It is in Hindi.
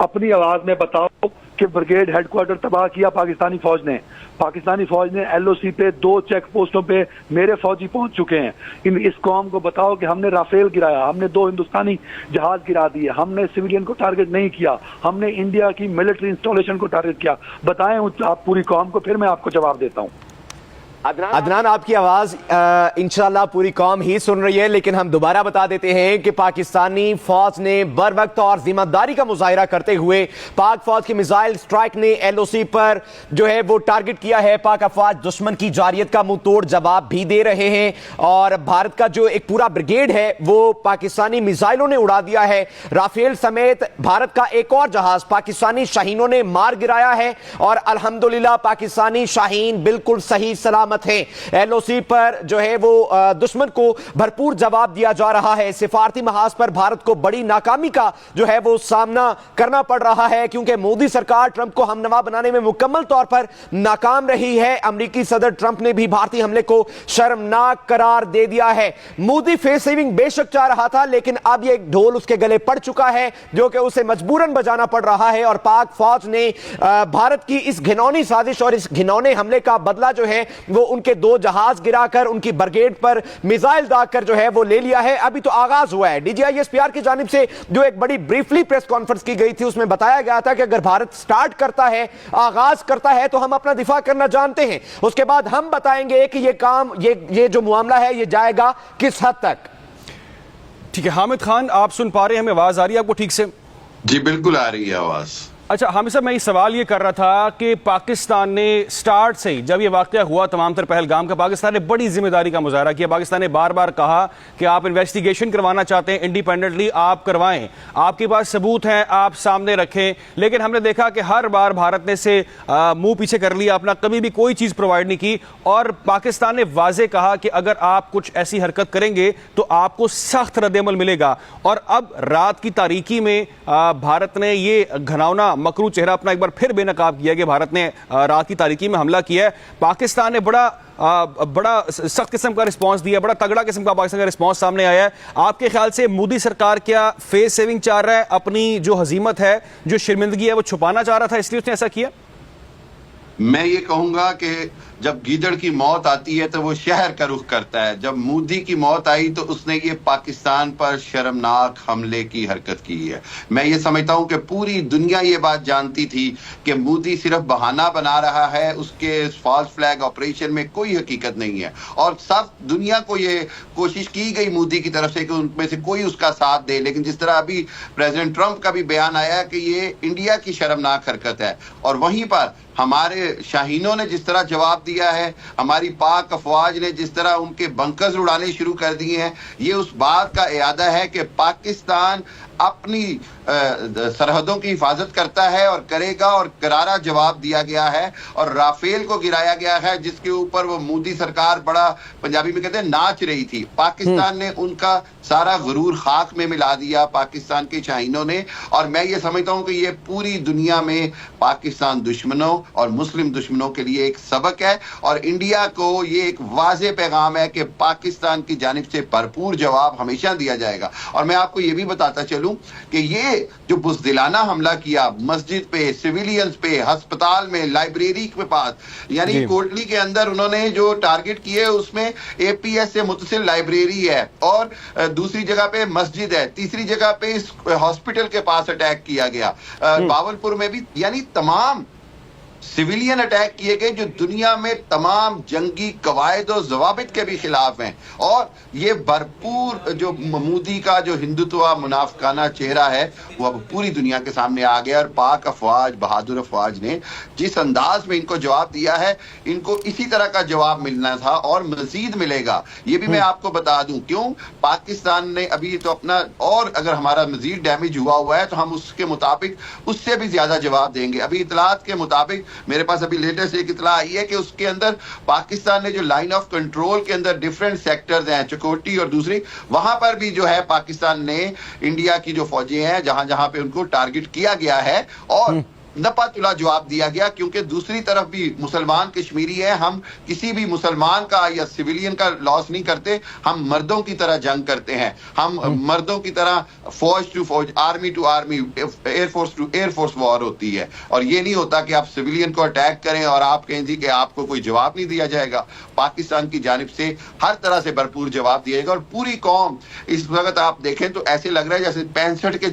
अपनी आवाज में बताओ कि ब्रिगेड हेडक्वार्टर तबाह किया पाकिस्तानी फौज ने। पाकिस्तानी फौज ने एलओसी पे 2 चेक पोस्टों पे मेरे फौजी पहुंच चुके हैं। इस कौम को बताओ कि हमने राफेल गिराया, हमने 2 हिंदुस्तानी जहाज गिरा दिए, हमने सिविलियन को टारगेट नहीं किया, हमने इंडिया की मिलिट्री इंस्टॉलेशन को टारगेट किया। बताएं आप पूरी कौम को, फिर मैं आपको जवाब देता हूं। अदनान, आपकी आवाज इंशाल्लाह पूरी कौम ही सुन रही है, लेकिन हम दोबारा बता देते हैं कि पाकिस्तानी फौज ने बर वक्त और जिम्मेदारी का मुजाहिरा करते हुए पाक फौज की मिसाइल स्ट्राइक ने एलओसी पर जो है वो टारगेट किया है। पाक अफवाज दुश्मन की जारियत का मुंह तोड़ जवाब भी दे रहे हैं और भारत का जो एक पूरा ब्रिगेड है वो पाकिस्तानी मिसाइलों ने उड़ा दिया है। राफेल समेत भारत का एक और जहाज पाकिस्तानी शाहीनों ने मार गिराया है और अल्हम्दुलिल्लाह पाकिस्तानी शाहीन बिल्कुल सही सलामत है। एलओसी पर जो है वो दुश्मन को भरपूर जवाब दिया जा रहा है। सिफारती महाज पर भारत को बड़ी नाकामी का जो है वो सामना करना पड़ रहा है, क्योंकि मोदी सरकार ट्रंप को हमनवा बनाने में मुकम्मल तौर पर नाकाम रही है। अमेरिकी सदर ट्रंप ने भी भारतीय हमले को शर्मनाक करार दे दिया है। मोदी फेस सेविंग बेशक चाह रहा था, लेकिन अब ये ढोल उसके गले पड़ चुका है जो कि उसे मजबूरन बजाना पड़ रहा है और पाक फौज ने भारत की इस घिनौनी साजिश और इस घिनौने हमले का बदला जो है वो उनके 2 जहाज गिराकर उनकी ब्रिगेड पर मिसाइल दागकर जो है वो ले लिया है। अभी तो आगाज हुआ है। डीजीआईएसपीआर की जानिब से जो एक बड़ी ब्रीफली प्रेस कॉन्फ्रेंस की गई थी उसमें बताया गया था कि अगर भारत स्टार्ट करता है, आगाज करता है, तो हम अपना दिफा करना जानते हैं। उसके बाद हम बताएंगे कि ये काम, ये जो मामला है ये जाएगा किस हद तक। ठीक है हामिद खान, आप सुन पा रहे हैं? हमें आवाज आ रही है आपको ठीक से? जी बिल्कुल आ रही है आवाज। अच्छा हामिद साहब, मैं ये सवाल ये कर रहा था कि पाकिस्तान ने स्टार्ट से ही जब ये वाकया हुआ तमाम तर पहलगाम का, पाकिस्तान ने बड़ी जिम्मेदारी का मुजाहरा किया। पाकिस्तान ने बार बार कहा कि आप इन्वेस्टिगेशन करवाना चाहते हैं इंडिपेंडेंटली, आप करवाएं, आपके पास सबूत हैं, आप सामने रखें। लेकिन हमने देखा कि हर बार भारत ने से मुंह पीछे कर लिया अपना, कभी भी कोई चीज़ प्रोवाइड नहीं की और पाकिस्तान ने वाजे कहा कि अगर आप कुछ ऐसी हरकत करेंगे तो आपको सख्त रद्द-ए-अमल मिलेगा। और अब रात की तारीकी में भारत ने ये घनावना मकरू चेहरा अपना एक बार फिर बेनकाब किया कि भारत ने रात की तारीकी में हमला किया है। पाकिस्तान ने बड़ा सख्त किस्म का रिस्पांस दिया, बड़ा तगड़ा किस्म का पाकिस्तान का रिस्पांस सामने आया है। आपके ख्याल से मोदी सरकार क्या फेस सेविंग चाह रहा है, अपनी जो हजीमत है, जो शर्मिंदगी है वो छुपाना चाह रहा था, इसलिए उसने ऐसा किया? मैं ये कहूंगा कि जब गीदड़ की मौत आती है तो वो शहर का रुख करता है। जब मोदी की मौत आई तो उसने ये पाकिस्तान पर शर्मनाक हमले की हरकत की है। मैं ये समझता हूं कि पूरी दुनिया ये बात जानती थी कि मोदी सिर्फ बहाना बना रहा है, उसके फॉल्स फ्लैग ऑपरेशन में कोई हकीकत नहीं है और सब दुनिया को ये कोशिश की गई मोदी की तरफ से कि उनमें से कोई उसका साथ दे। लेकिन जिस तरह अभी प्रेसिडेंट ट्रंप का भी बयान आया कि ये इंडिया की शर्मनाक हरकत है और वहीं पर हमारे शाहीनों ने जिस तरह जवाब दिया है, हमारी पाक अफवाज ने जिस तरह उनके बंकर्स उड़ाने शुरू कर दिए हैं, ये उस बात का इरादा है कि पाकिस्तान अपनी सरहदों की हिफाजत करता है और करेगा और करारा जवाब दिया गया है। और राफेल को गिराया गया है जिसके ऊपर वो मोदी सरकार बड़ा, पंजाबी में कहते हैं, नाच रही थी। पाकिस्तान ने उनका सारा गुरूर खाक में मिला दिया, पाकिस्तान के शाहीनों ने। और मैं ये समझता हूं कि ये पूरी दुनिया में पाकिस्तान दुश्मनों और मुस्लिम दुश्मनों के लिए एक सबक है और इंडिया को ये एक वाज़े पैगाम है कि पाकिस्तान की जानिब से भरपूर जवाब हमेशा दिया जाएगा। और मैं आपको ये भी बताता चलूं कि ये जो बुज़दिलाना हमला किया मस्जिद पे, सिविलियंस पे, अस्पताल में, लाइब्रेरी के पास, यानी कोटली के अंदर उन्होंने जो टारगेट किए उसमें एपीएस से मुतसिल लाइब्रेरी है और दूसरी जगह पे मस्जिद है, तीसरी जगह पे इस हॉस्पिटल के पास अटैक किया गया, बावलपुर में भी, यानी तमाम सिविलियन अटैक किए गए जो दुनिया में तमाम जंगी कवायद और जवाबित के भी खिलाफ हैं। और ये भरपूर जो मोदी का जो हिंदुत्व मुनाफिकाना चेहरा है वो अब पूरी दुनिया के सामने आ गया और पाक अफवाज, बहादुर अफवाज ने जिस अंदाज में इनको जवाब दिया है, इनको इसी तरह का जवाब मिलना था और मजीद मिलेगा। ये भी मैं आपको बता दूं क्यों, पाकिस्तान ने अभी तो अपना, और अगर हमारा मजीद डैमेज हुआ है तो हम उसके मुताबिक उससे भी ज्यादा जवाब देंगे। अभी इतलात के मुताबिक मेरे पास अभी लेटेस्ट एक इतला आई है कि उसके अंदर पाकिस्तान ने जो लाइन ऑफ कंट्रोल के अंदर डिफरेंट सेक्टर्स हैं, चकोटी और दूसरी, वहां पर भी जो है पाकिस्तान ने इंडिया की जो फौजें हैं जहां जहां पे उनको टारगेट किया गया है और नपातुला जवाब दिया गया, क्योंकि दूसरी तरफ भी मुसलमान कश्मीरी है। हम किसी भी मुसलमान का या सिविलियन का लॉस नहीं करते, हम मर्दों की तरह जंग करते हैं, हम मर्दों की तरह फौज टू फौज, army to army, air force to air force war होती है। और ये नहीं होता कि आप सिविलियन को अटैक करें और आप कहें जी कि आपको कोई जवाब नहीं दिया जाएगा। पाकिस्तान की जानिब से हर तरह से भरपूर जवाब दिया जाएगा। और पूरी कौम इस वक्त आप देखें तो ऐसे लग रहा है जैसे 65 के